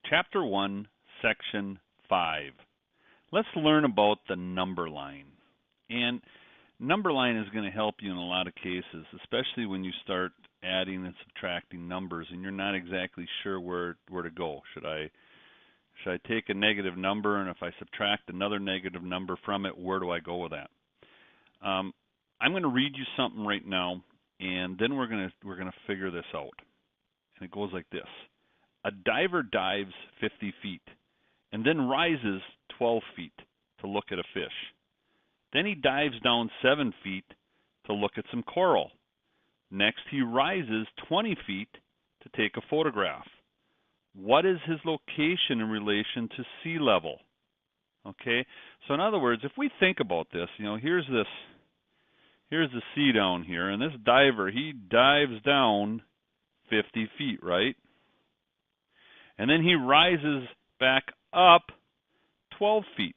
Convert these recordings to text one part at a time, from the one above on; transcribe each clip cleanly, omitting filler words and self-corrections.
Chapter 1, Section 5. Let's learn about the number line. And number line is going to help you in a lot of cases, especially when you start adding and subtracting numbers and you're not exactly sure where to go. Should I take a negative number, and if I subtract another negative number from it, where do I go with that? I'm going to read you something right now, and then we're going to figure this out. And it goes like this. A diver dives 50 feet and then rises 12 feet to look at a fish. Then he dives down 7 feet to look at some coral. Next, he rises 20 feet to take a photograph. What is his location in relation to sea level? Okay, so in other words, if we think about this, here's the sea down here, and this diver, he dives down 50 feet, right? And then he rises back up 12 feet.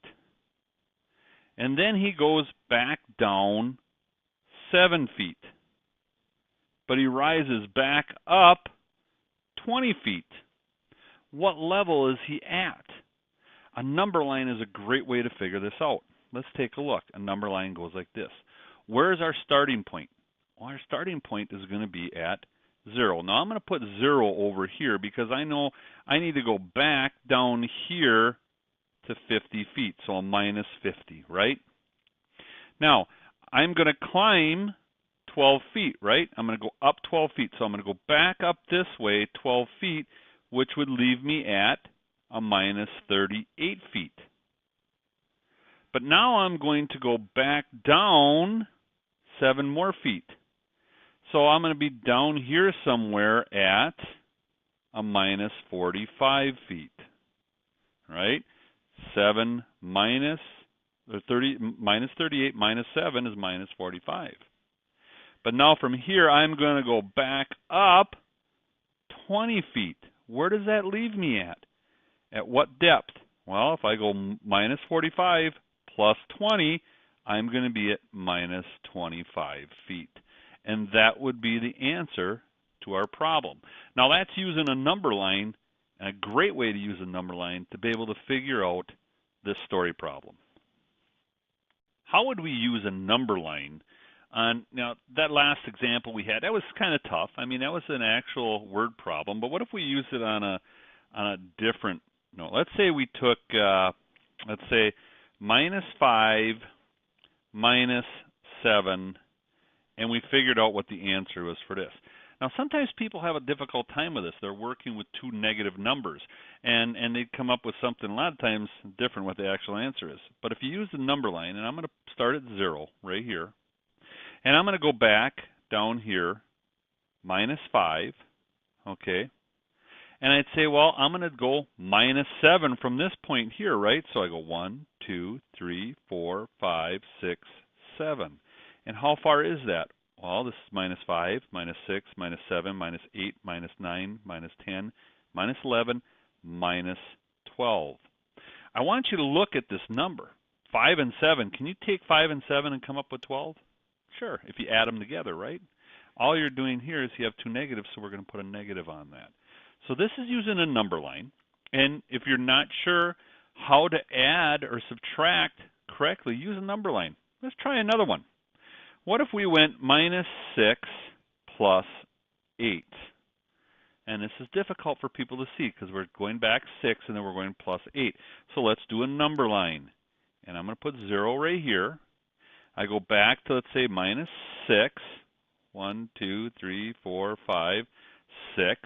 And then he goes back down 7 feet. But he rises back up 20 feet. What level is he at? A number line is a great way to figure this out. Let's take a look. A number line goes like this. Where is our starting point? Well, our starting point is going to be at 0. Now I'm going to put 0 over here because I know I need to go back down here to 50 feet, so a minus 50, right? Now, I'm going to climb 12 feet, right? I'm going to go up 12 feet, so I'm going to go back up this way 12 feet, which would leave me at a minus 38 feet. But now I'm going to go back down 7 more feet. So I'm going to be down here somewhere at a minus 45 feet, right? 7 minus 38 minus 7 is minus 45. But now from here, I'm going to go back up 20 feet. Where does that leave me at? At what depth? Well, if I go minus 45 plus 20, I'm going to be at minus 25 feet. And that would be the answer to our problem. Now that's using a number line, and a great way to use a number line to be able to figure out this story problem. How would we use a number line? Now that last example we had, that was kind of tough. I mean, that was an actual word problem, but what if we use it on a different note? Let's say we took, let's say, minus 5 minus 7, and we figured out what the answer was for this. Now, sometimes people have a difficult time with this. They're working with two negative numbers, and they come up with something a lot of times different what the actual answer is. But if you use the number line, and I'm going to start at 0 right here, and I'm going to go back down here, minus 5, okay? And I'd say, well, I'm going to go minus 7 from this point here, right? So I go 1, 2, 3, 4, 5, 6, 7. And how far is that? Well, this is minus 5, minus 6, minus 7, minus 8, minus 9, minus 10, minus 11, minus 12. I want you to look at this number, 5 and 7. Can you take 5 and 7 and come up with 12? Sure, if you add them together, right? All you're doing here is you have two negatives, so we're going to put a negative on that. So this is using a number line. And if you're not sure how to add or subtract correctly, use a number line. Let's try another one. What if we went minus 6 plus 8? And this is difficult for people to see because we're going back 6 and then we're going plus 8. So let's do a number line. And I'm going to put 0 right here. I go back to, let's say, minus 6. 1, 2, 3, 4, 5, 6.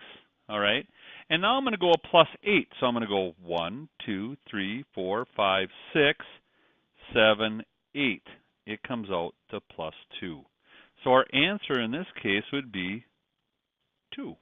All right. And now I'm going to go a plus 8. So I'm going to go 1, 2, 3, 4, 5, 6, 7, 8. It comes out to plus 2. So our answer in this case would be 2.